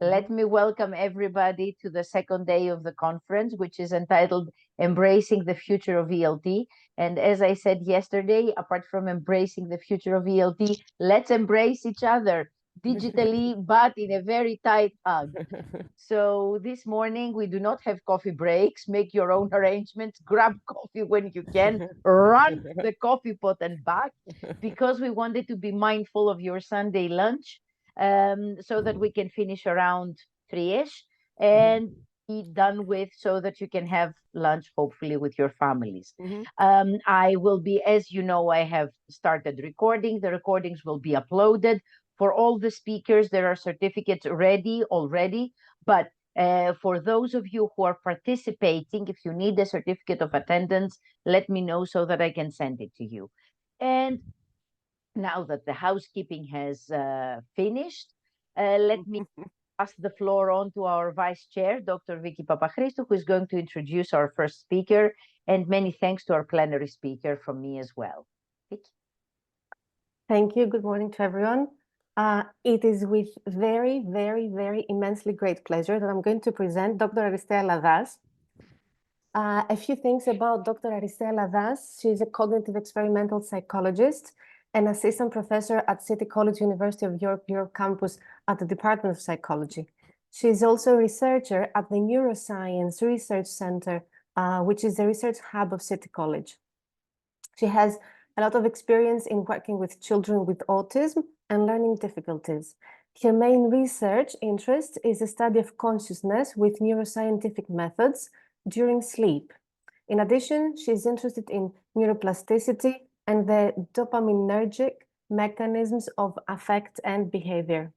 Let me welcome everybody to the second day of the conference, which is entitled Embracing the Future of ELT. And as I said yesterday, apart from embracing the future of ELT, let's embrace each other digitally, but in a very tight hug. So this morning, we do not have coffee breaks. Make your own arrangements. Grab coffee when you can. Run the coffee pot and back, because we wanted to be mindful of your Sunday lunch, so that we can finish around 3-ish and be done with, so that you can have lunch, hopefully, with your families. I will be, as you know, I have started recording. The recordings will be uploaded. For all the speakers, there are certificates ready already. But for those of you who are participating, if you need a certificate of attendance, let me know so that I can send it to you. And now that the housekeeping has finished, let me pass the floor on to our Vice Chair, Dr. Vicky Papachristou, who is going to introduce our first speaker. And many thanks to our plenary speaker from me as well. Vicky. Thank you. Good morning to everyone. It is with very, very, very immensely great pleasure that I'm going to present Dr. Aristea Ladas. A few things about Dr. Aristea Ladas. She's a cognitive experimental psychologist and assistant professor at City College, University of York campus at the Department of Psychology. She's also a researcher at the Neuroscience Research Center, which is the research hub of City College. She has a lot of experience in working with children with autism and learning difficulties. Her main research interest is the study of consciousness with neuroscientific methods during sleep. In addition, she's interested in neuroplasticity and the dopaminergic mechanisms of affect and behavior.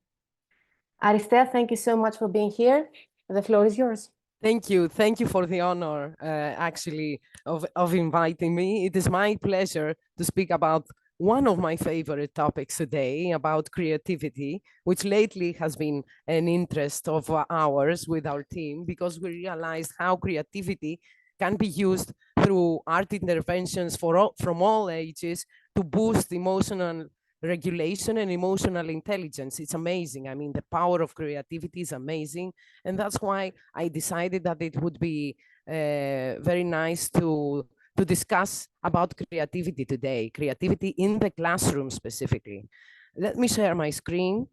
Aristea, thank you so much for being here. The floor is yours. Thank you. Thank you for the honor, actually, of inviting me. It is my pleasure to speak about one of my favorite topics today, about creativity, which lately has been an interest of ours with our team, because we realized how creativity can be used through art interventions from all ages to boost emotional regulation and emotional intelligence. It's amazing. I mean, the power of creativity is amazing. And that's why I decided that it would be very nice to discuss about creativity today, creativity in the classroom specifically. Let me share my screen.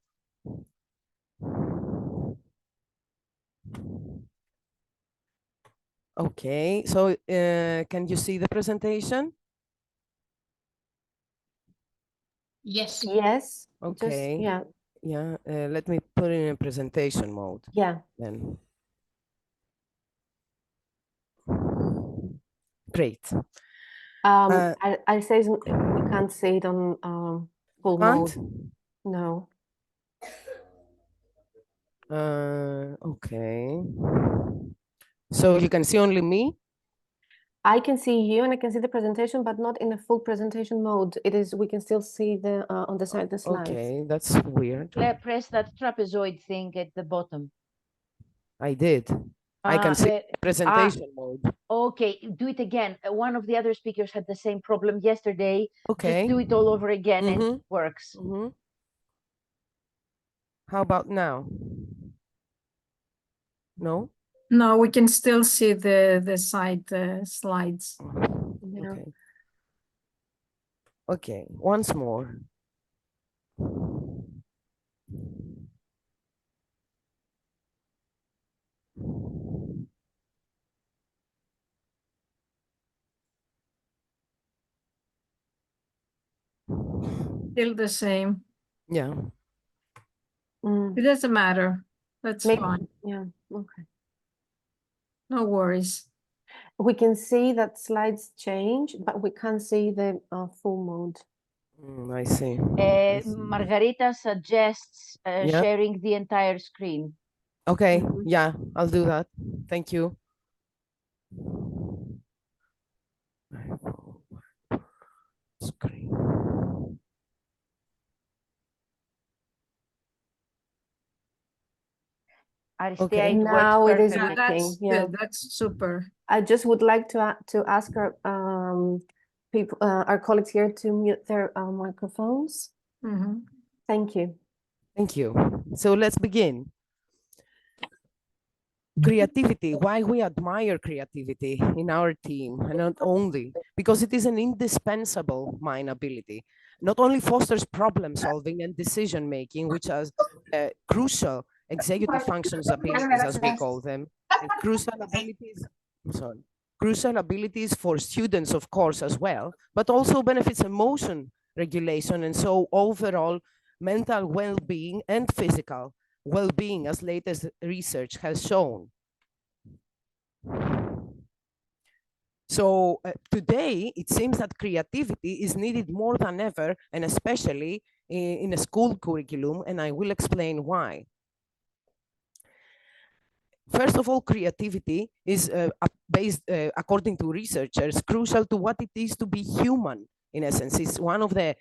Okay, so can you see the presentation? Yes. Yes. Okay. Just, yeah. Yeah, let me put it in presentation mode. Yeah. Then. Great. I say we can't see it on full mode. No. Okay. So you can see only me? I can see you and I can see the presentation, but not in a full presentation mode. It is, we can still see the on the side the slides. Okay, that's weird. Press that trapezoid thing at the bottom. I did. I can see presentation mode. Okay, do it again. One of the other speakers had the same problem yesterday. Okay. Just do it all over again and it works. How about now? No? No, we can still see the side slides. Yeah. Okay. Okay, once more. Still the same. Yeah. It doesn't matter. That's fine. Yeah, okay. No worries. We can see that slides change, but we can't see the full mode. I see. Margarita suggests sharing the entire screen. Okay, yeah, I'll do that. Thank you. Screen. Aristea, Okay, it now works it is perfectly. working. Yeah, that's super. I just would like to ask our people, our colleagues here, to mute their microphones. Thank you. Thank you. So let's begin. Creativity, why we admire creativity in our team, and not only because it is an indispensable mind ability. Not only fosters problem solving and decision making, which are crucial executive functions abilities, as we call them, and crucial abilities, I'm sorry, crucial abilities for students, of course, as well, but also benefits emotion regulation, and so overall mental well-being and physical well-being, as latest research has shown. So today, it seems that creativity is needed more than ever, and especially in a school curriculum, and I will explain why. First of all, creativity is based, according to researchers, crucial to what it is to be human, in essence. It's one of the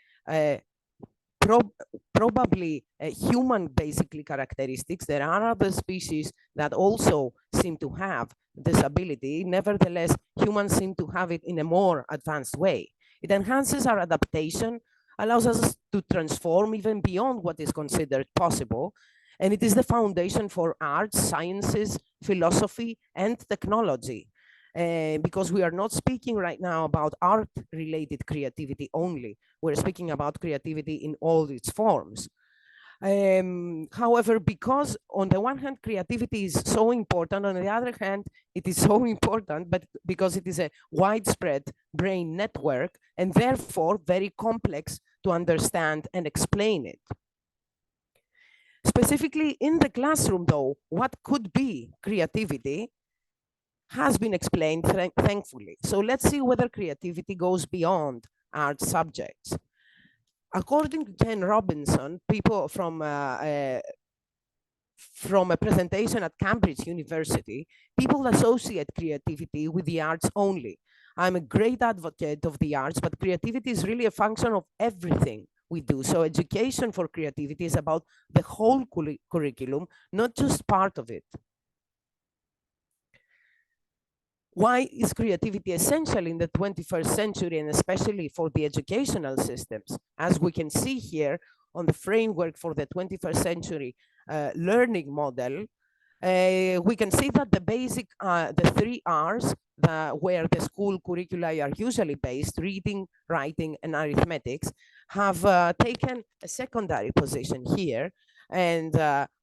probably human basically characteristics. There are other species that also seem to have this ability. Nevertheless, humans seem to have it in a more advanced way. It enhances our adaptation, allows us to transform even beyond what is considered possible. And it is the foundation for arts, sciences, philosophy, and technology. Because we are not speaking right now about art-related creativity only. We're speaking about creativity in all its forms. However, because on the one hand, creativity is so important, on the other hand, it is so important, but because it is a widespread brain network and therefore very complex to understand and explain it. Specifically in the classroom, though, what could be creativity has been explained, thankfully. So let's see whether creativity goes beyond art subjects. According to Ken Robinson, people from a presentation at Cambridge University, people associate creativity with the arts only. I'm a great advocate of the arts, but creativity is really a function of everything we do. So education for creativity is about the whole curriculum, not just part of it. Why is creativity essential in the 21st century, and especially for the educational systems? As we can see here on the framework for the 21st century learning model, we can see that the basic, the 3 R's, where the school curricula are usually based, reading, writing, and arithmetics, have taken a secondary position here. And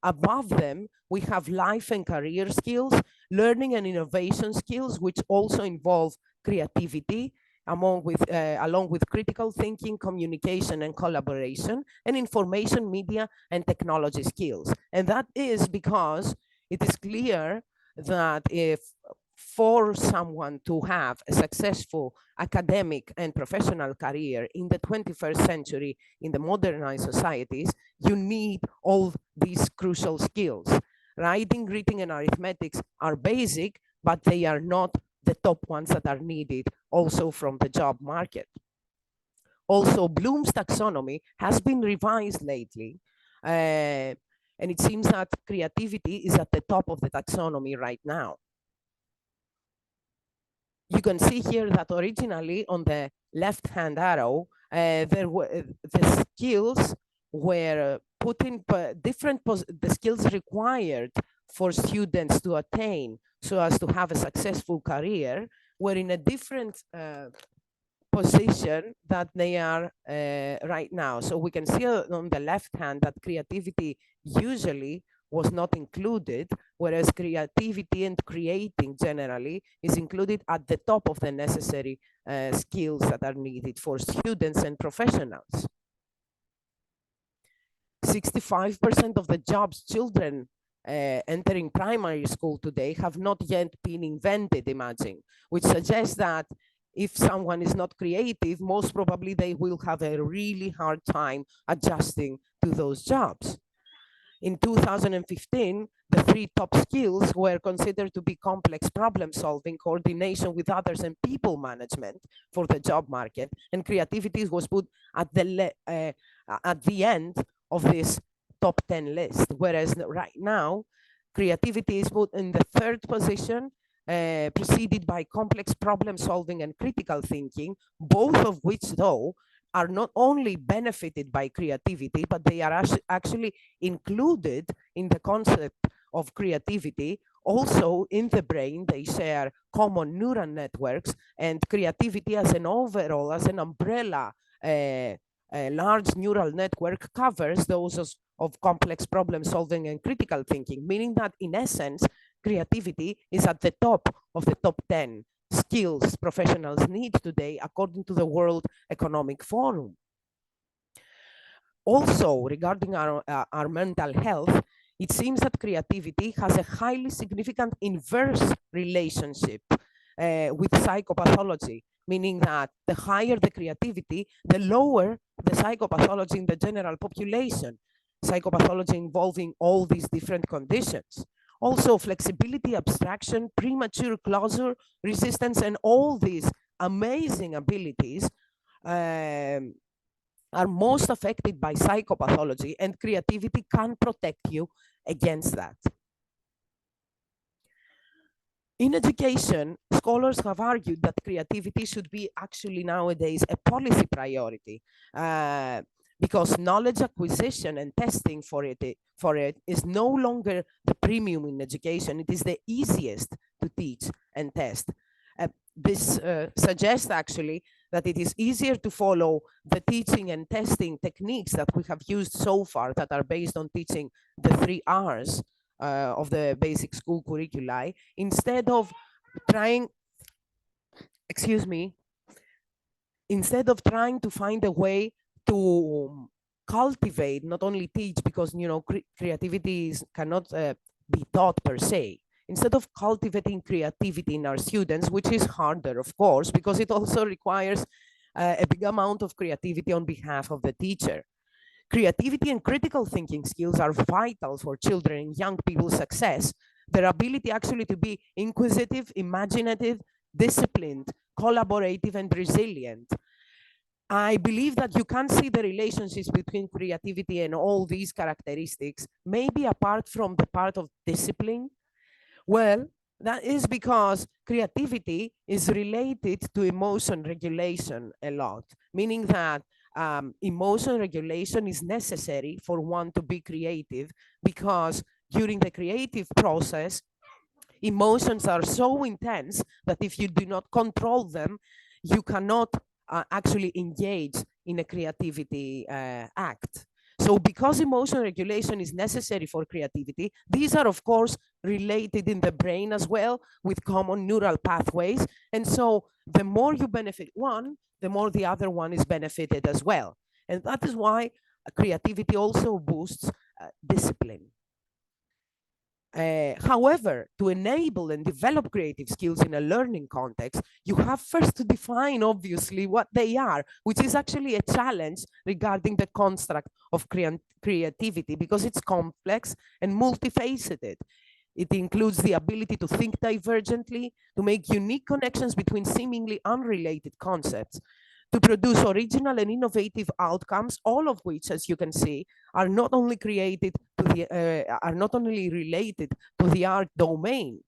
above them, we have life and career skills, learning and innovation skills, which also involve creativity, along with critical thinking, communication, and collaboration, and information, media, and technology skills. And that is because it is clear that if for someone to have a successful academic and professional career in the 21st century, in the modernized societies, you need all these crucial skills. Writing, reading, and arithmetics are basic, but they are not the top ones that are needed also from the job market. Also, Bloom's taxonomy has been revised lately, and it seems that creativity is at the top of the taxonomy right now. You can see here that originally on the left-hand arrow, the skills were put in the skills required for students to attain so as to have a successful career were in a different position that they are right now. So we can see on the left hand that creativity usually was not included, whereas creativity and creating generally is included at the top of the necessary skills that are needed for students and professionals. 65% of the jobs children entering primary school today have not yet been invented, imagine, which suggests that if someone is not creative, most probably they will have a really hard time adjusting to those jobs. In 2015, the 3 top skills were considered to be complex problem solving, coordination with others, and people management for the job market. And creativity was put at the end of this top 10 list. Whereas right now, creativity is put in the 3rd position, preceded by complex problem solving and critical thinking, both of which though are not only benefited by creativity, but they are actually included in the concept of creativity Also, in the brain, they share common neural networks, and creativity as an overall, as an umbrella, a large neural network covers those of complex problem solving and critical thinking, meaning that in essence, creativity is at the top of the top 10 skills professionals need today, according to the World Economic Forum. Also, regarding our mental health, it seems that creativity has a highly significant inverse relationship with psychopathology, meaning that the higher the creativity, the lower the psychopathology in the general population. Psychopathology involving all these different conditions. Also, flexibility, abstraction, premature closure, resistance, and all these amazing abilities are most affected by psychopathology, and creativity can protect you against that. In education, scholars have argued that creativity should be actually nowadays a policy priority because knowledge acquisition and testing for it is no longer the premium in education. It is the easiest to teach and test. This suggests actually that it is easier to follow the teaching and testing techniques that we have used so far that are based on teaching the 3 R's of the basic school curricula, instead of trying, instead of trying to find a way to cultivate, not only teach, because creativity cannot be taught per se. Instead of cultivating creativity in our students, which is harder, of course, because it also requires a big amount of creativity on behalf of the teacher. Creativity and critical thinking skills are vital for children and young people's success. Their ability actually to be inquisitive, imaginative, disciplined, collaborative, and resilient. I believe that you can see the relationships between creativity and all these characteristics, maybe apart from the part of discipline. Well, that is because creativity is related to emotion regulation a lot, meaning that emotion regulation is necessary for one to be creative, because during the creative process, emotions are so intense that if you do not control them, you cannot actually engage in a creativity act. So because emotion regulation is necessary for creativity, these are of course related in the brain as well with common neural pathways. And so the more you benefit one, the more the other one is benefited as well. And that is why creativity also boosts discipline. However, to enable and develop creative skills in a learning context, you have first to define, obviously, what they are, which is actually a challenge regarding the construct of creativity, because it's complex and multifaceted. It includes the ability to think divergently, to make unique connections between seemingly unrelated concepts, to produce original and innovative outcomes, all of which, as you can see, are not only related to the art domain.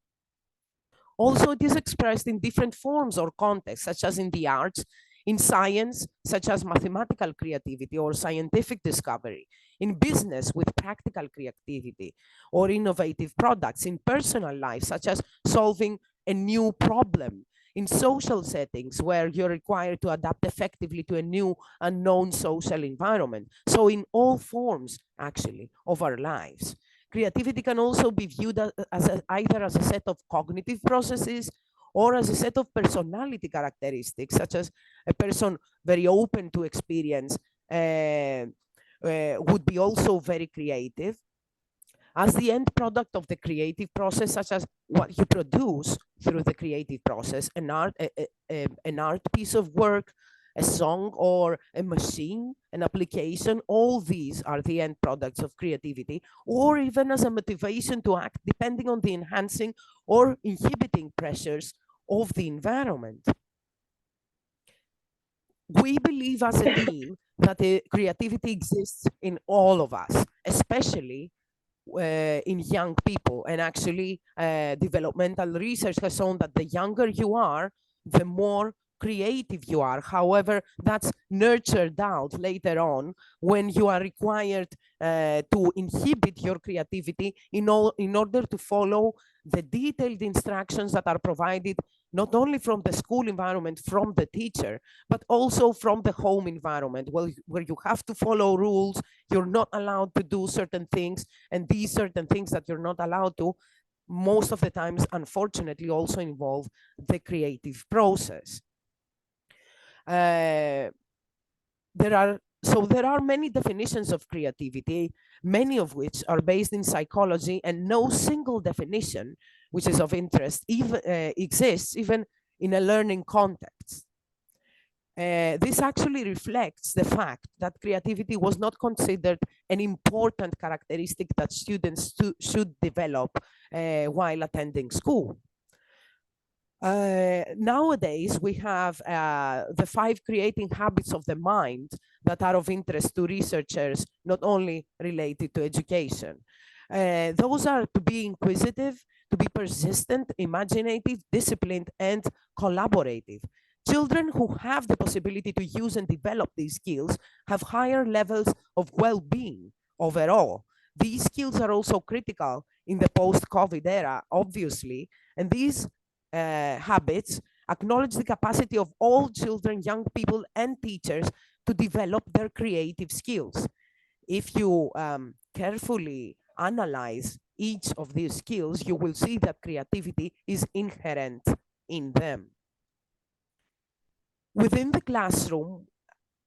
Also, it is expressed in different forms or contexts, such as in the arts, in science, such as mathematical creativity or scientific discovery, in business with practical creativity or innovative products, in personal life, such as solving a new problem, in social settings where you're required to adapt effectively to a new unknown social environment. So in all forms, actually, of our lives. Creativity can also be viewed as either as a set of cognitive processes or as a set of personality characteristics, such as a person very open to experience would be also very creative. As the end product of the creative process, such as what you produce through the creative process, an art piece of work, a song, or a machine, an application, all these are the end products of creativity, or even as a motivation to act depending on the enhancing or inhibiting pressures of the environment. We believe as a team that the creativity exists in all of us, especially in young people. And actually developmental research has shown that the younger you are, the more creative you are. However, that's nurtured out later on when you are required to inhibit your creativity in order to follow the detailed instructions that are provided not only from the school environment, from the teacher, but also from the home environment, where you have to follow rules, you're not allowed to do certain things, and these certain things that you're not allowed to, most of the times, unfortunately, also involve the creative process. There are many definitions of creativity, many of which are based in psychology, and no single definition, which is of interest, even exists even in a learning context. This actually reflects the fact that creativity was not considered an important characteristic that students should develop while attending school. Nowadays, we have the 5 creating habits of the mind that are of interest to researchers, not only related to education. Those are to be inquisitive, to be persistent, imaginative, disciplined, and collaborative. Children who have the possibility to use and develop these skills have higher levels of well-being overall. These skills are also critical in the post-COVID era, obviously, and these habits acknowledge the capacity of all children, young people, and teachers to develop their creative skills. If you carefully analyze each of these skills, you will see that creativity is inherent in them. Within the classroom,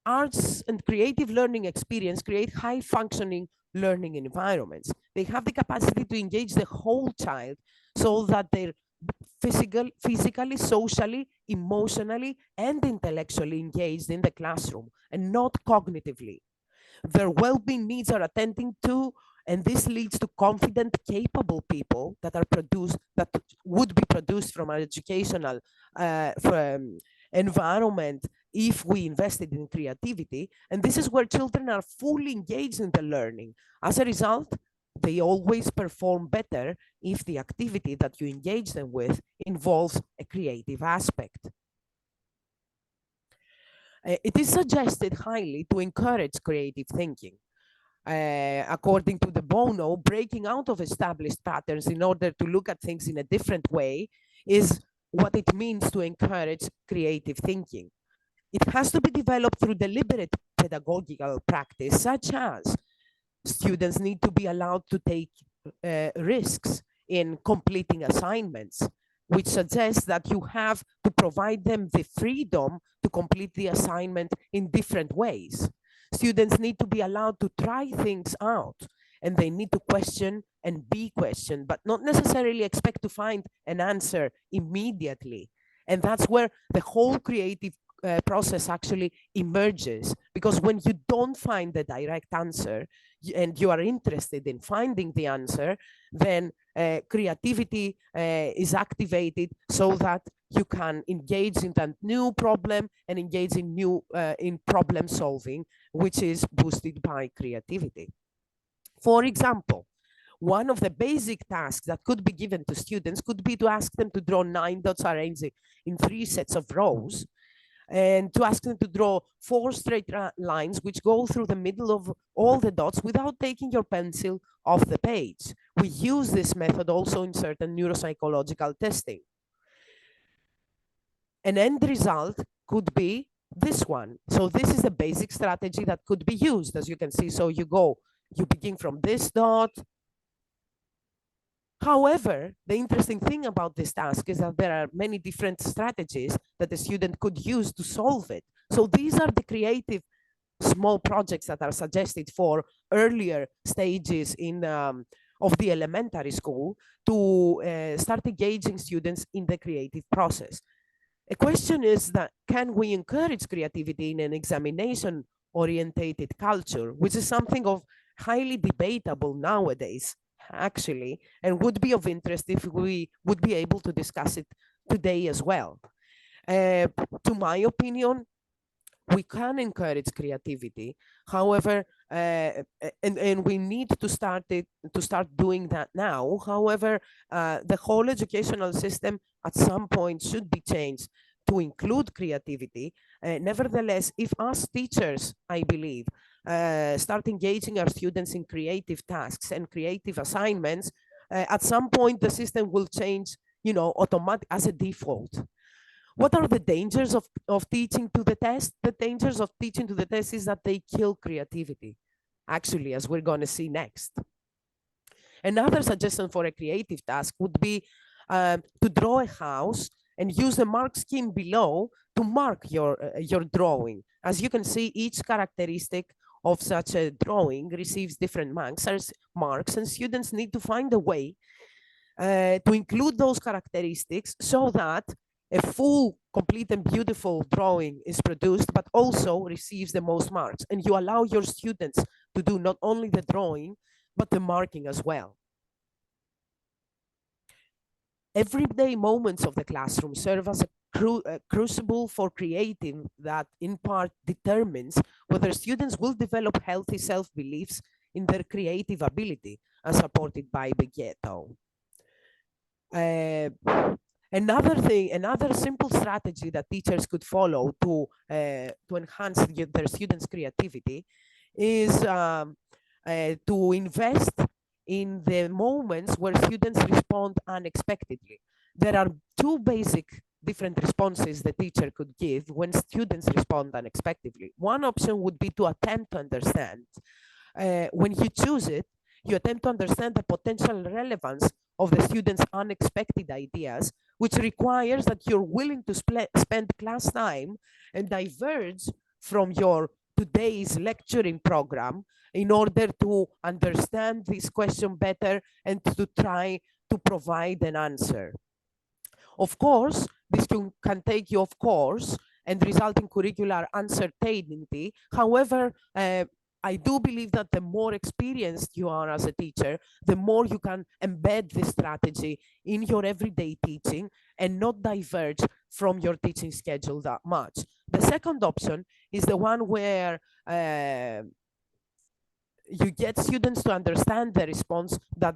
arts and creative learning experience create high-functioning learning environments. They have the capacity to engage the whole child so that they're physically, socially, emotionally, and intellectually engaged in the classroom, and not cognitively. Their well-being needs are attending to, and this leads to confident, capable people that would be produced from our educational environment if we invested in creativity. And this is where children are fully engaged in the learning. As a result, they always perform better if the activity that you engage them with involves a creative aspect. It is suggested highly to encourage creative thinking. According to de Bono, breaking out of established patterns in order to look at things in a different way is what it means to encourage creative thinking. It has to be developed through deliberate pedagogical practice, such as students need to be allowed to take risks in completing assignments, which suggests that you have to provide them the freedom to complete the assignment in different ways. Students need to be allowed to try things out, and they need to question and be questioned, but not necessarily expect to find an answer immediately. And that's where the whole creative process actually emerges, because when you don't find the direct answer and you are interested in finding the answer, then creativity is activated so that you can engage in that new problem and engage in in problem solving, which is boosted by creativity. For example, one of the basic tasks that could be given to students could be to ask them to draw 9 dots arranged in 3 sets of rows, and to ask them to draw 4 straight lines which go through the middle of all the dots without taking your pencil off the page. We use this method also in certain neuropsychological testing. An end result could be this one. So this is the basic strategy that could be used, as you can see. So you begin from this dot. However, the interesting thing about this task is that there are many different strategies that the student could use to solve it. So these are the creative small projects that are suggested for earlier stages of the elementary school to start engaging students in the creative process. A question is that, can we encourage creativity in an examination-orientated culture, which is something of highly debatable nowadays, actually, and would be of interest if we would be able to discuss it today as well. To my opinion, we can encourage creativity. However, and we need to start doing that now. However, the whole educational system at some point should be changed to include creativity. Nevertheless, if us teachers, I believe, start engaging our students in creative tasks and creative assignments, at some point the system will change, you know, automatic as a default. What are the dangers of teaching to the test? The dangers of teaching to the test is that they kill creativity, actually, as we're going to see next. Another suggestion for a creative task would be to draw a house and use the mark scheme below to mark your drawing. As you can see, each characteristic of such a drawing receives different marks, and students need to find a way to include those characteristics so that a full, complete, and beautiful drawing is produced, but also receives the most marks. And you allow your students to do not only the drawing, but the marking as well. Everyday moments of the classroom serve as a crucible for creating that in part determines whether students will develop healthy self-beliefs in their creative ability, as supported by Beghetto. Another simple strategy that teachers could follow to enhance their students' creativity is to invest in the moments where students respond unexpectedly. There are two basic different responses the teacher could give when students respond unexpectedly. One option would be to attempt to understand. When you choose it, you attempt to understand the potential relevance of the students' unexpected ideas, which requires that you're willing to spend class time and diverge from your today's lecturing program in order to understand this question better and to try to provide an answer. Of course, this can take you off course and result in curricular uncertainty. However, I do believe that the more experienced you are as a teacher, the more you can embed this strategy in your everyday teaching and not diverge from your teaching schedule that much. The second option is the one where you get students to understand the response that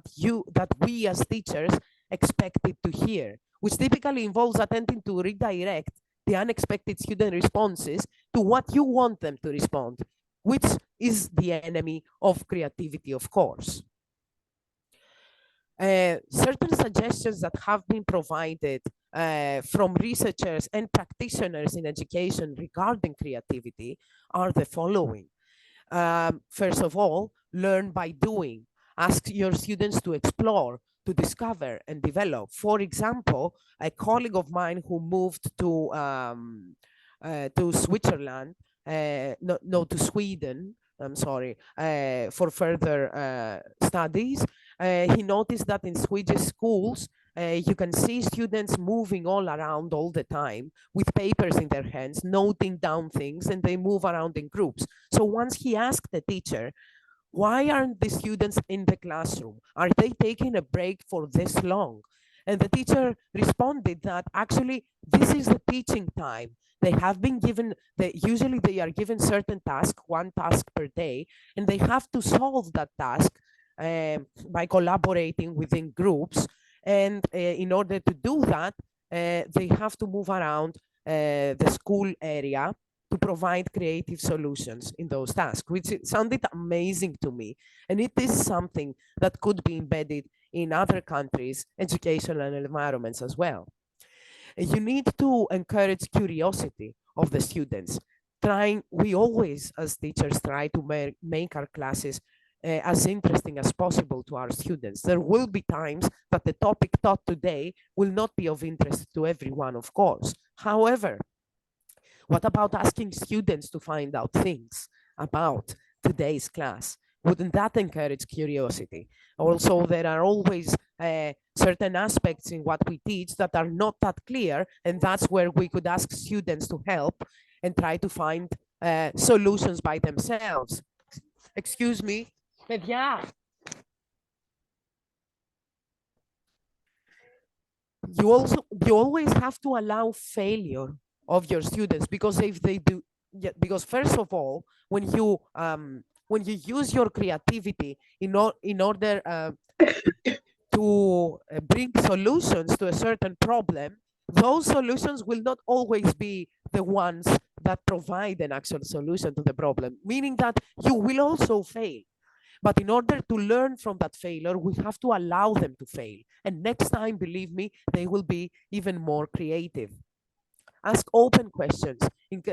we as teachers expected to hear, which typically involves attempting to redirect the unexpected student responses to what you want them to respond, which is the enemy of creativity, of course. Certain suggestions that have been provided from researchers and practitioners in education regarding creativity are the following. First of all, learn by doing. Ask your students to explore, to discover and develop. For example, a colleague of mine who moved to Switzerland, to Sweden, I'm sorry, for further studies, he noticed that in Swedish schools, you can see students moving all around all the time with papers in their hands, noting down things, and they move around in groups. So once he asked the teacher, why aren't the students in the classroom? Are they taking a break for this long? And the teacher responded that actually this is the teaching time. They have been given, usually they are given certain task, one task per day, and they have to solve that task by collaborating within groups. And in order to do that, they have to move around the school area to provide creative solutions in those tasks, which sounded amazing to me. And it is something that could be embedded in other countries' educational environments as well. You need to encourage curiosity of the students. We always, as teachers, try to make our classes as interesting as possible to our students. There will be times that the topic taught today will not be of interest to everyone, of course. However, what about asking students to find out things about today's class? Wouldn't that encourage curiosity? Also, there are always certain aspects in what we teach that are not that clear, and that's where we could ask students to help and try to find solutions by themselves. Excuse me. Παιδιά. You always have to allow failure of your students, because if they do, because first of all, when you use your creativity in order to bring solutions to a certain problem, those solutions will not always be the ones that provide an actual solution to the problem, meaning that you will also fail. But in order to learn from that failure, we have to allow them to fail. And next time, believe me, they will be even more creative. Ask open questions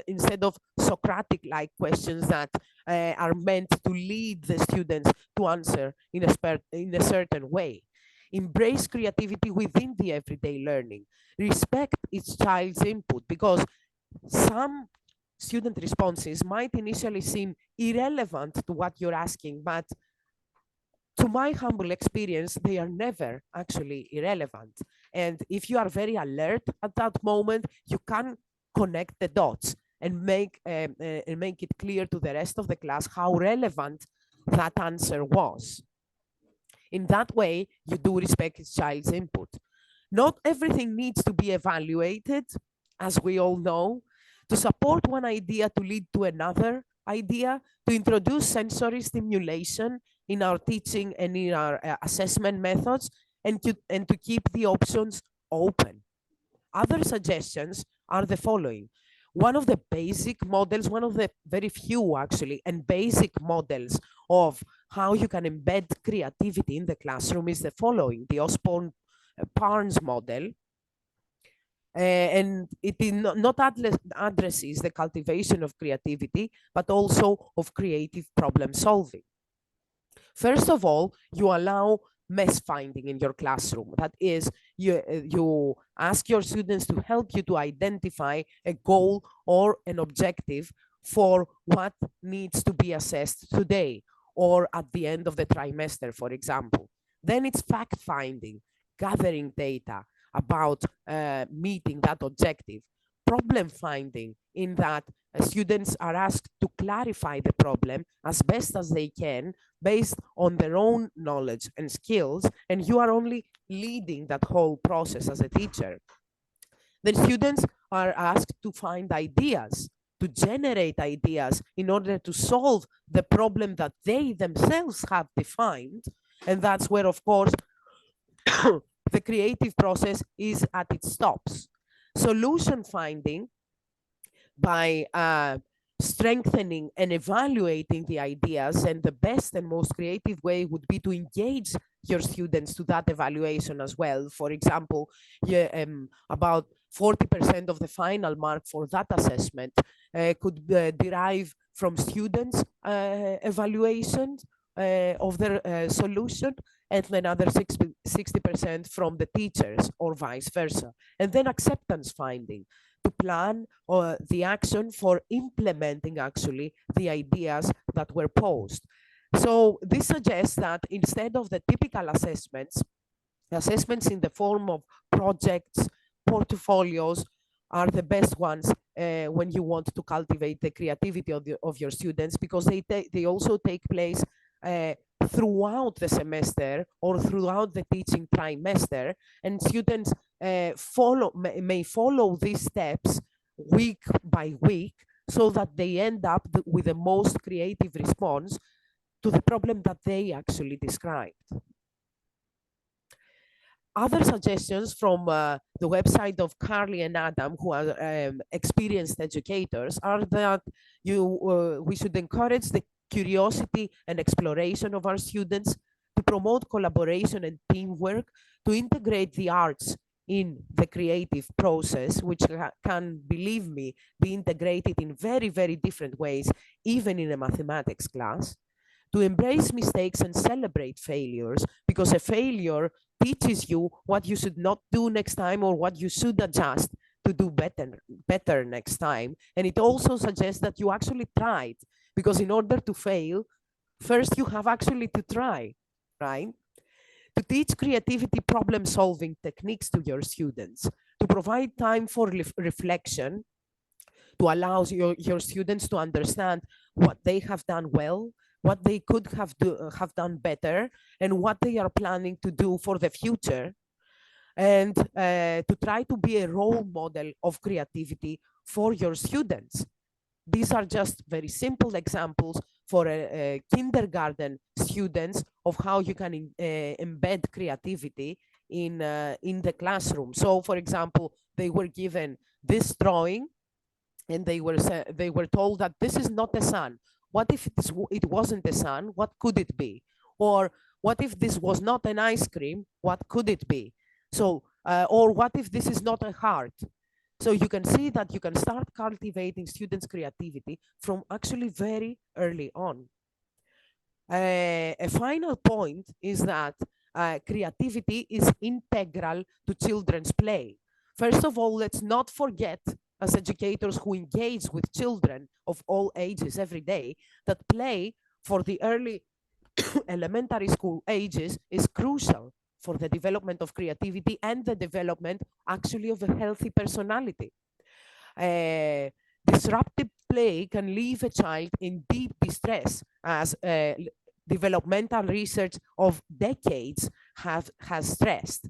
instead of Socratic-like questions that are meant to lead the students to answer in a certain way. Embrace creativity within the everyday learning. Respect each child's input, because some student responses might initially seem irrelevant to what you're asking, but to my humble experience, they are never actually irrelevant. And if you are very alert at that moment, you can connect the dots and make it clear to the rest of the class how relevant that answer was. In that way, you do respect each child's input. Not everything needs to be evaluated, as we all know. To support one idea to lead to another idea, to introduce sensory stimulation in our teaching and in our assessment methods, and to keep the options open. Other suggestions are the following. One of the basic models, one of the very few actually, and basic models of how you can embed creativity in the classroom is the following, the Osborne-Parnes model. And it not addresses the cultivation of creativity, but also of creative problem solving. First of all, you allow mess finding in your classroom. That is, you ask your students to help you to identify a goal or an objective for what needs to be assessed today or at the end of the trimester, for example. Then it's fact finding, gathering data about meeting that objective. Problem finding, in that students are asked to clarify the problem as best as they can based on their own knowledge and skills, and you are only leading that whole process as a teacher. Then students are asked to find ideas, to generate ideas in order to solve the problem that they themselves have defined. And that's where, of course, the creative process is at its stops. Solution finding, by strengthening and evaluating the ideas, and the best and most creative way would be to engage your students to that evaluation as well. For example, about 40% of the final mark for that assessment could derive from students' evaluation of their solution, and another 60% from the teachers, or vice versa. And then acceptance finding, to plan the action for implementing actually the ideas that were posed. So this suggests that instead of the typical assessments in the form of projects, portfolios, are the best ones when you want to cultivate the creativity of your students, because they also take place throughout the semester or throughout the teaching trimester, and students may follow these steps week by week, so that they end up with the most creative response to the problem that they actually described. Other suggestions from the website of Carly and Adam, who are experienced educators, are that we should encourage the curiosity and exploration of our students, to promote collaboration and teamwork, to integrate the arts in the creative process, which can, believe me, be integrated in very, very different ways, even in a mathematics class, to embrace mistakes and celebrate failures, because a failure teaches you what you should not do next time, or what you should adjust to do better next time. And it also suggests that you actually tried, because in order to fail, first you have actually to try, right? To teach creativity problem-solving techniques to your students, to provide time for reflection, to allow your students to understand what they have done well, what they could have done better, and what they are planning to do for the future, and to try to be a role model of creativity for your students. These are just very simple examples for kindergarten students of how you can embed creativity in the classroom. So, for example, they were given this drawing, and they were told that this is not the sun. What if it wasn't the sun? What could it be? Or what if this was not an ice cream? What could it be? So, or what if this is not a heart? So you can see that you can start cultivating students' creativity from actually very early on. A final point is that creativity is integral to children's play. First of all, let's not forget, as educators who engage with children of all ages every day, that play for the early elementary school ages is crucial for the development of creativity and the development actually of a healthy personality. Disruptive play can leave a child in deep distress, as developmental research of decades has stressed.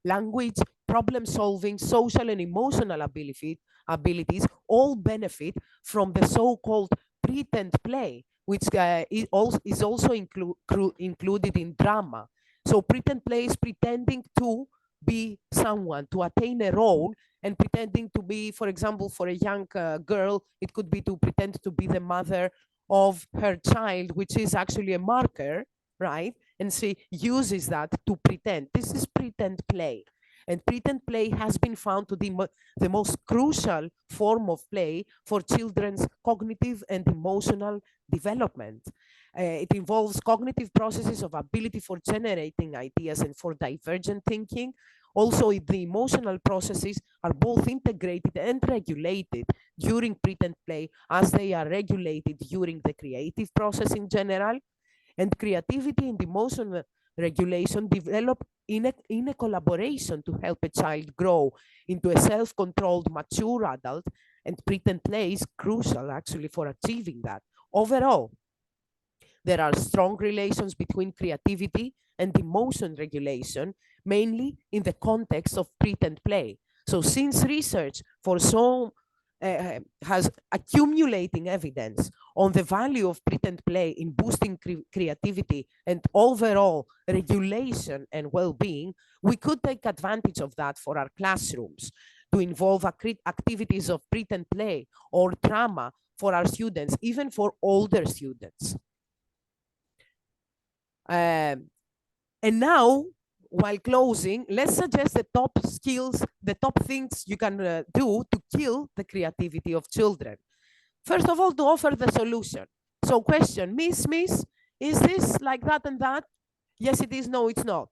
Language, problem solving, social and emotional abilities all benefit from the so-called pretend play, which is also included in drama. So pretend play is pretending to be someone, to attain a role, and pretending to be, for example, for a young girl, it could be to pretend to be the mother of her child, which is actually a marker, right? And she uses that to pretend. This is pretend play. And pretend play has been found to be the most crucial form of play for children's cognitive and emotional development. It involves cognitive processes of ability for generating ideas and for divergent thinking. Also, the emotional processes are both integrated and regulated during pretend play, as they are regulated during the creative process in general. And creativity and emotional regulation develop in a collaboration to help a child grow into a self-controlled, mature adult, and pretend play is crucial actually for achieving that. Overall, there are strong relations between creativity and emotion regulation, mainly in the context of pretend play. So since research for has accumulating evidence on the value of pretend play in boosting creativity and overall regulation and well-being, we could take advantage of that for our classrooms to involve activities of pretend play or drama for our students, even for older students. And now, while closing, let's suggest the top skills, the top things you can do to kill the creativity of children. First of all, to offer the solution. So question, Miss, is this like that and that? Yes, it is. No, it's not.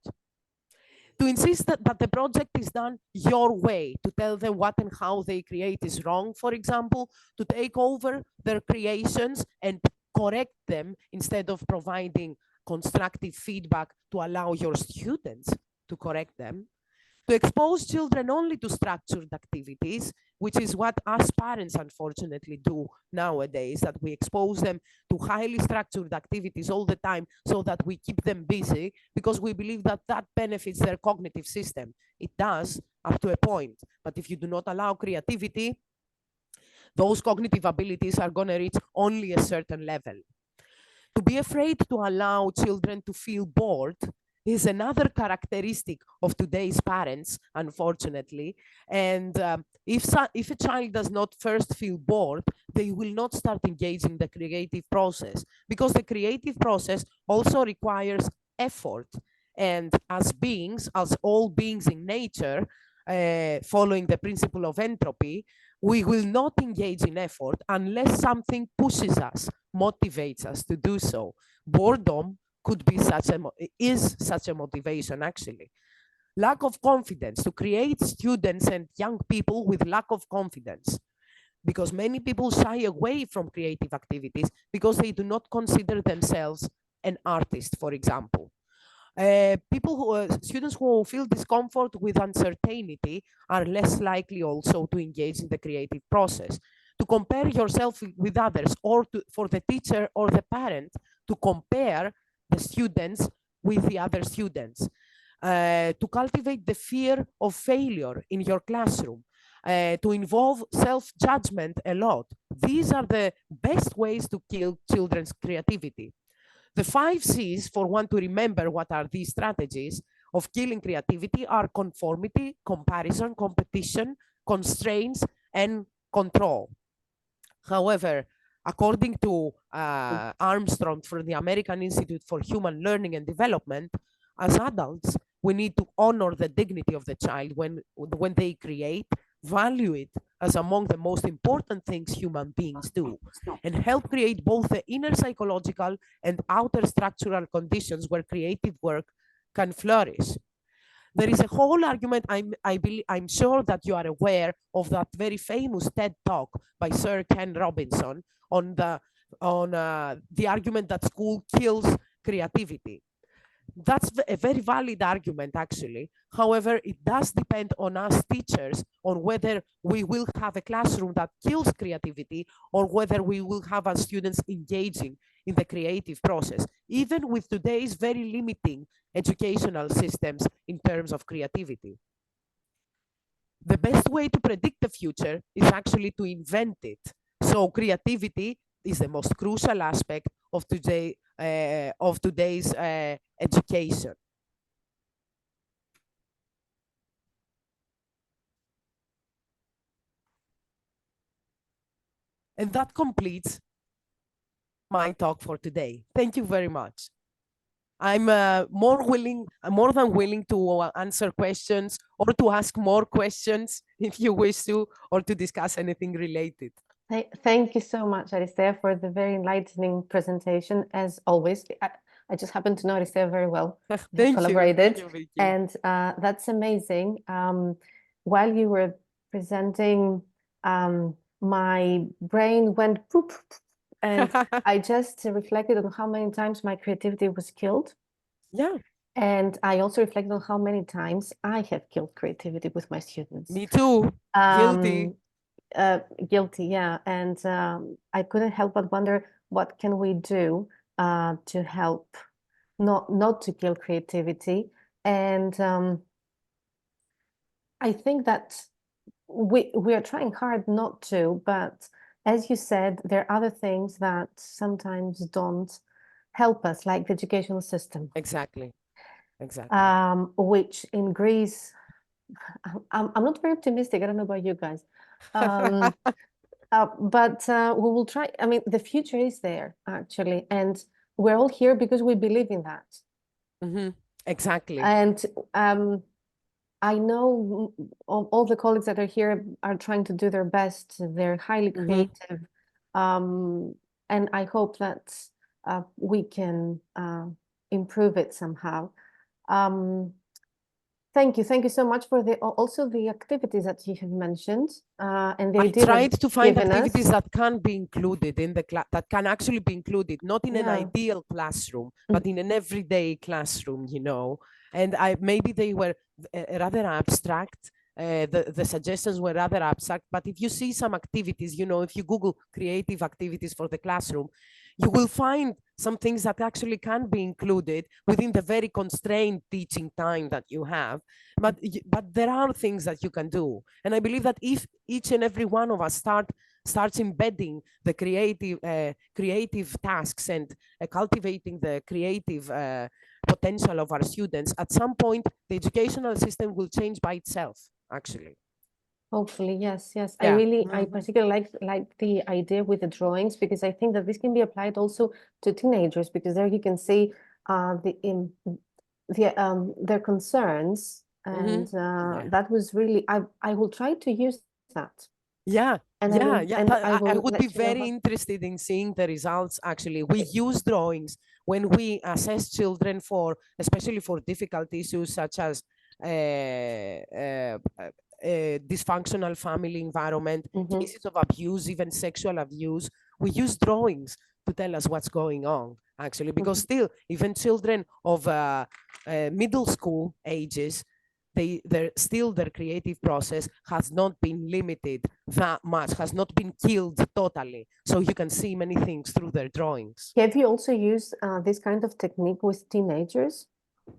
To insist that the project is done your way, to tell them what and how they create is wrong, for example, to take over their creations and correct them instead of providing constructive feedback to allow your students to correct them, to expose children only to structured activities, which is what us parents unfortunately do nowadays, that we expose them to highly structured activities all the time so that we keep them busy because we believe that that benefits their cognitive system. It does up to a point, but if you do not allow creativity, those cognitive abilities are going to reach only a certain level. To be afraid to allow children to feel bored is another characteristic of today's parents, unfortunately. And if a child does not first feel bored, they will not start engaging the creative process, because the creative process also requires effort. And as beings, as all beings in nature, following the principle of entropy, we will not engage in effort unless something pushes us, motivates us to do so. Boredom could be is such a motivation, actually. Lack of confidence, to create students and young people with lack of confidence, because many people shy away from creative activities because they do not consider themselves an artist, for example. Students who feel discomfort with uncertainty are less likely also to engage in the creative process. To compare yourself with others, or for the teacher or the parent to compare the students with the other students. To cultivate the fear of failure in your classroom. to involve self-judgment a lot. These are the best ways to kill children's creativity. The 5 C's, for one to remember what are these strategies of killing creativity, are conformity, comparison, competition, constraints, and control. However, according to Armstrong from the American Institute for Human Learning and Development, as adults, we need to honor the dignity of the child when they create, value it as among the most important things human beings do, and help create both the inner psychological and outer structural conditions where creative work can flourish. There is a whole argument, I'm sure that you are aware of that very famous TED talk by Sir Ken Robinson on the argument that school kills creativity. That's a very valid argument, actually. However, it does depend on us teachers on whether we will have a classroom that kills creativity or whether we will have our students engaging in the creative process, even with today's very limiting educational systems in terms of creativity. The best way to predict the future is actually to invent it. So creativity is the most crucial aspect of today's education. And that completes my talk for today. Thank you very much. I'm more than willing to answer questions or to ask more questions if you wish to, or to discuss anything related. Thank you so much, Aristea, for the very enlightening presentation, as always. I just happen to know Aristea very well. Thank collaborated, you. Thank you. And that's amazing. While you were presenting, my brain went poop, and I just reflected on how many times my creativity was killed. Yeah. And I also reflected on how many times I have killed creativity with my students. Me too. Guilty. Guilty, yeah. And I couldn't help but wonder, what can we do to help not to kill creativity? And I think that we are trying hard not to, but as you said, there are other things that sometimes don't help us, like the educational system. Exactly. Which in Greece, I'm not very optimistic. I don't know about you guys. But we will try. I mean, the future is there, actually, and we're all here because we believe in that. Mm-hmm. Exactly. And I know all the colleagues that are here are trying to do their best. They're highly creative. And I hope that we can improve it somehow. Thank you so much for also the activities that you have mentioned. And the idea I tried to find given activities us. that can be included in the class, that can actually be included, not in an ideal classroom, but in an everyday classroom, you know. And maybe they were rather abstract. The suggestions were rather abstract, but if you see some activities, you know, if you Google creative activities for the classroom, you will find some things that actually can be included within the very constrained teaching time that you have. But there are things that you can do. And I believe that if each and every one of us starts embedding the creative tasks and cultivating the creative potential of our students, at some point, the educational system will change by itself, actually. Hopefully, yes. Yeah. I particularly like the idea with the drawings, because I think that this can be applied also to teenagers, because there you can see their concerns, and that was really, I will try to use that. Yeah, and I would be very interested in seeing the results. Actually, we use drawings when we assess children especially for difficult issues such as dysfunctional family environment, cases of abuse, even sexual abuse. We use drawings to tell us what's going on, actually, because still, even children of middle school ages, their creative process has not been limited that much, has not been killed totally. So you can see many things through their drawings. Have you also used this kind of technique with teenagers?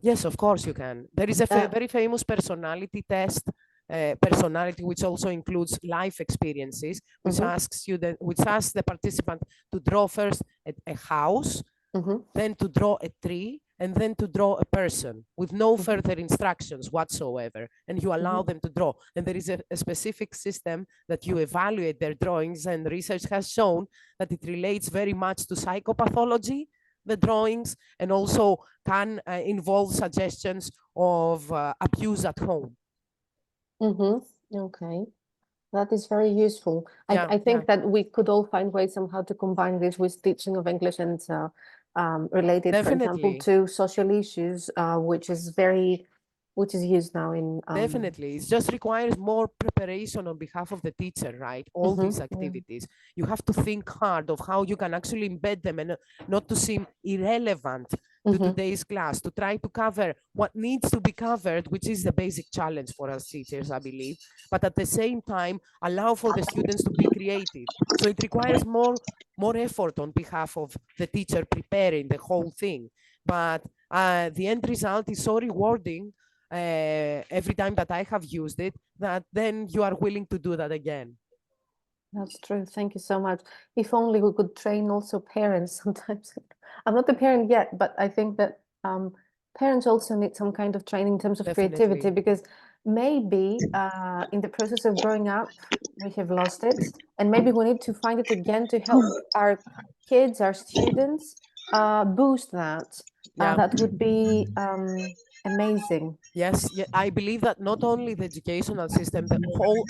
Yes, of course you can. There is a very famous personality test personality, which also includes life experiences, which asks the participant to draw first a house, then to draw a tree, and then to draw a person with no further instructions whatsoever. And you allow them to draw. And there is a specific system that you evaluate their drawings, and research has shown that it relates very much to psychopathology, the drawings, and also can involve suggestions of abuse at home. Okay, that is very useful. Yeah, I think that we could all find ways somehow to combine this with teaching of English and related, for example, Definitely. to social issues, which is used now in Definitely, it just requires more preparation on behalf of the teacher, right? All these activities, you have to think hard of how you can actually embed them and not to seem irrelevant to today's class, to try to cover what needs to be covered, which is the basic challenge for us teachers, I believe, but at the same time, allow for the students to be creative. So it requires more effort on behalf of the teacher preparing the whole thing. But the end result is so rewarding every time that I have used it, that then you are willing to do that again. That's true. Thank you so much. If only we could train also parents sometimes. I'm not a parent yet, but I think that parents also need some kind of training in terms of creativity, because maybe in the process of growing up, we have lost it. And maybe we need to find it again to help our kids, our students, boost that. That would be amazing. Yes, I believe that not only the educational system, but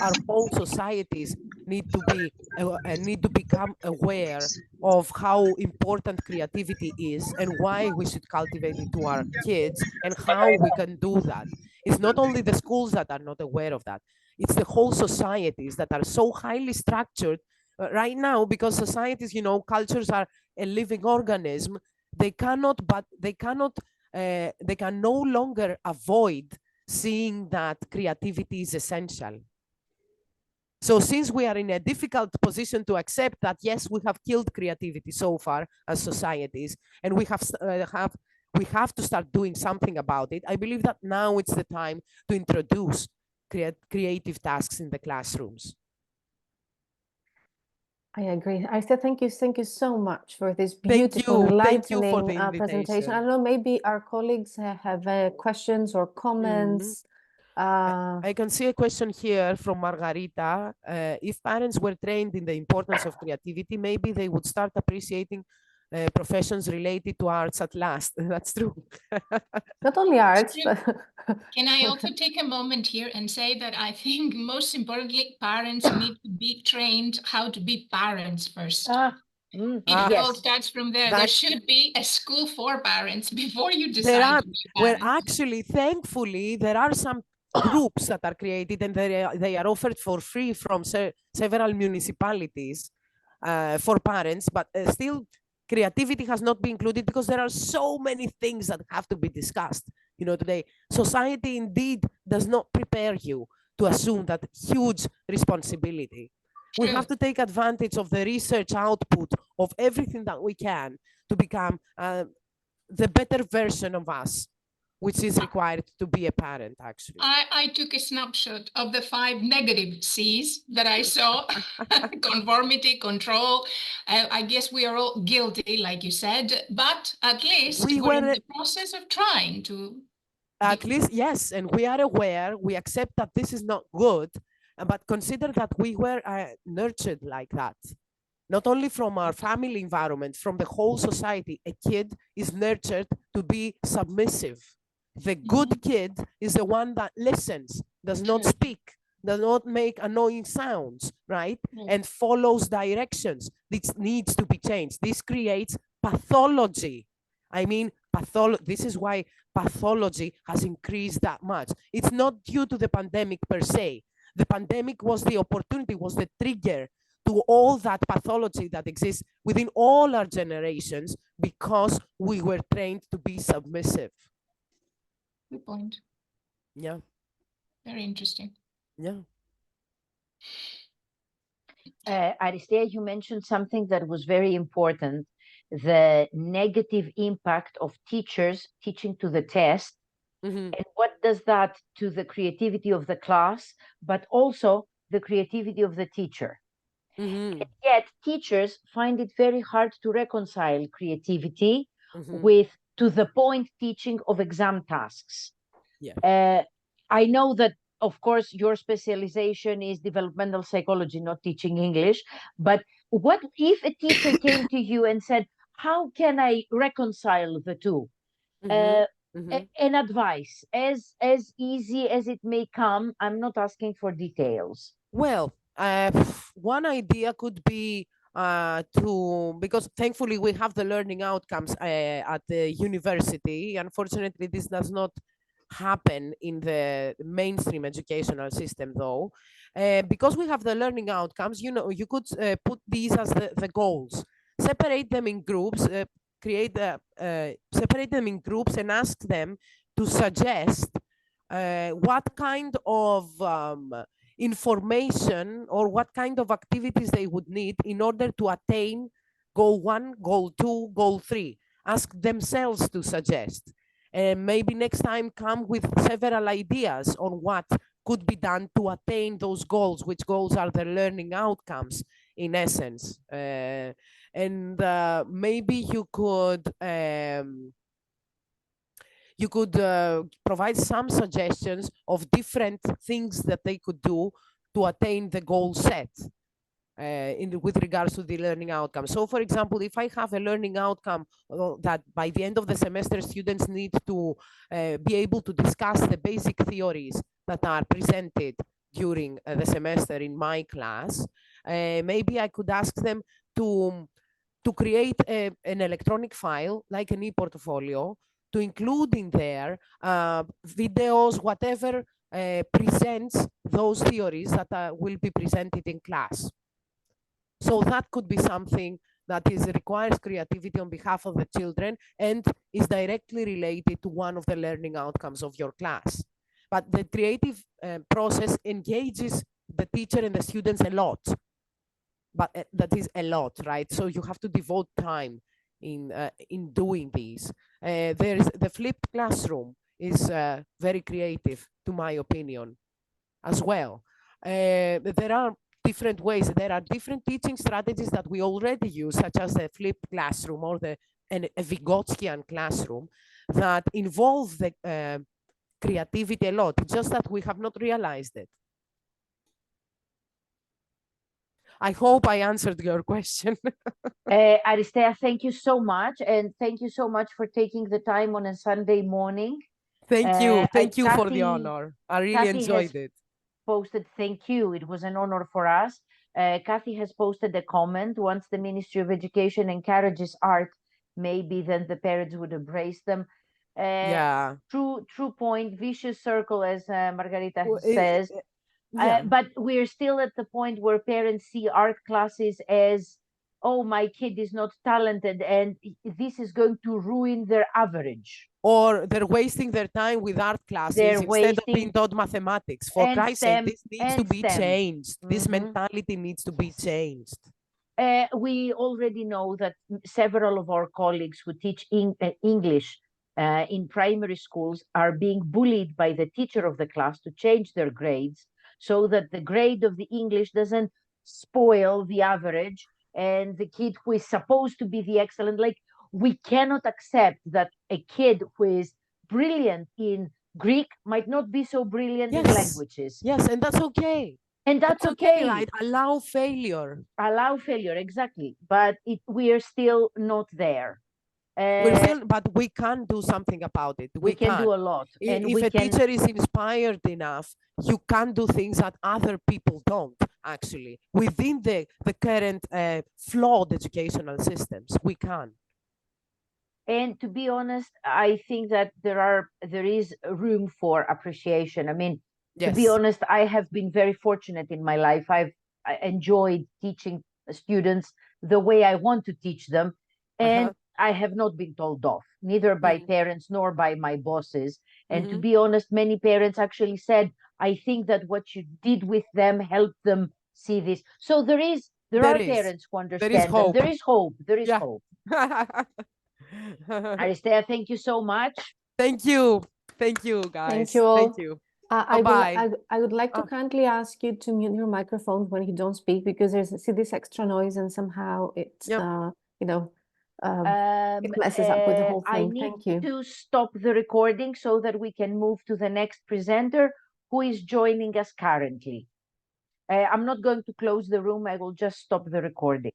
our whole societies need to become aware of how important creativity is and why we should cultivate it to our kids and how we can do that. It's not only the schools that are not aware of that. It's the whole societies that are so highly structured right now, because societies, cultures are a living organism. They can no longer avoid seeing that creativity is essential. So since we are in a difficult position to accept that, yes, we have killed creativity so far as societies, and we have to start doing something about it, I believe that now it's the time to introduce creative tasks in the classrooms. I agree. Aristea, thank you so much for this beautiful, enlightening presentation. I don't know, maybe our colleagues have questions or comments. I can see a question here from Margarita. If parents were trained in the importance of creativity, maybe they would start appreciating professions related to arts at last. That's true. Not only arts, but... Can I also take a moment here and say that I think most importantly, parents need to be trained how to be parents first. It all starts from there. There should be a school for parents before you decide to be parents. Well, actually, thankfully, there are some groups that are created, and they are offered for free from several municipalities for parents, but still creativity has not been included because there are so many things that have to be discussed. Today, society indeed does not prepare you to assume that huge responsibility. We have to take advantage of the research output of everything that we can to become the better version of us, which is required to be a parent, actually. I took a snapshot of the 5 negative C's that I saw. Conformity, control. I guess we are all guilty, like you said, but at least we're in the process of trying to... At least, yes, and we are aware, we accept that this is not good, but consider that we were nurtured like that. Not only from our family environment, from the whole society. A kid is nurtured to be submissive. The good kid is the one that listens, does not speak, does not make annoying sounds, right? And follows directions. This needs to be changed. This creates pathology. I mean, this is why pathology has increased that much. It's not due to the pandemic per se. The pandemic was the opportunity, was the trigger to all that pathology that exists within all our generations, because we were trained to be submissive. Good point. Yeah. Very interesting. Yeah. Aristea, you mentioned something that was very important, the negative impact of teachers teaching to the test Mhm. And what does that to the creativity of the class, but also the creativity of the teacher? Mhm. And yet teachers find it very hard to reconcile creativity Mhm. with to the point teaching of exam tasks. Yeah. I know that, of course, your specialization is developmental psychology, not teaching English. But what if a teacher came to you and said, how can I reconcile the two? Mhm. Mhm. An advice, as easy as it may come. I'm not asking for details. Well, one idea could be because thankfully we have the learning outcomes at the university. Unfortunately, this does not happen in the mainstream educational system, though. Because we have the learning outcomes, you know, you could put these as the goals, separate them in groups, separate them in groups and ask them to suggest what kind of information or what kind of activities they would need in order to attain goal 1, goal 2, goal 3. Ask themselves to suggest. And maybe next time come with several ideas on what could be done to attain those goals, which goals are the learning outcomes in essence. And maybe you could provide some suggestions of different things that they could do to attain the goal set with regards to the learning outcome. So for example, if I have a learning outcome that by the end of the semester, students need to be able to discuss the basic theories that are presented during the semester in my class, maybe I could ask them to create an electronic file, like an e-portfolio, to include in there videos, whatever presents those theories that will be presented in class. So that could be something that requires creativity on behalf of the children and is directly related to one of the learning outcomes of your class. But the creative process engages the teacher and the students a lot. But that is a lot, right? So you have to devote time in doing these. There is the flipped classroom is very creative, to my opinion, as well. There are different ways. There are different teaching strategies that we already use, such as the flipped classroom or a Vygotskian classroom, that involve the creativity a lot. It's just that we have not realized it. I hope I answered your question. Aristea, thank you so much. And thank you so much for taking the time on a Sunday morning. Thank you. Thank you for the Kathy- honor. I really Kathy enjoyed has it. Posted, thank you. It was an honor for us. Kathy has posted a comment. Once the Ministry of Education encourages art, maybe then the parents would embrace them. Yeah. True point, vicious circle, as Margarita Well, says. Yeah. But we're still at the point where parents see art classes as, oh, my kid is not talented and this is going to ruin their average. Or they're wasting their time with art classes They're instead of wasting- being taught mathematics. For and Christ's sake, STEM, this needs to and be STEM. changed. This Mhm. mentality needs to be changed. We already know that several of our colleagues who teach English in primary schools are being bullied by the teacher of the class to change their grades so that the grade of the English doesn't spoil the average and the kid who is supposed to be the excellent. Like, we cannot accept that a kid who is brilliant in Greek might not be so brilliant in Yes. languages. Yes, and that's okay. And that's okay. Right? Allow failure. Allow failure, exactly. But we are still not there. But we can do something about it. We can do a lot. And If a teacher is inspired enough, you can do things that other people don't, actually. Within the current flawed educational systems, we can. And to be honest, I think that there is room for appreciation. I mean, to be honest, I have been very fortunate in my life. I enjoyed teaching students the way I want to teach them. And I have not been told off, neither by parents nor by my bosses. And to be honest, many parents actually said, I think that what you did with them helped them see this. So there are parents who understand. There is hope. There is hope. There is hope. Aristea, thank you so much. Thank you. Thank you, guys. Thank you all. Thank you. I would like to Oh. kindly ask you to mute your microphones when you don't speak, because there's this extra noise and somehow it's Yep. you know it messes up with the whole I thing. need Thank you. to stop the recording so that we can move to the next presenter who is joining us currently. I'm not going to close the room. I will just stop the recording.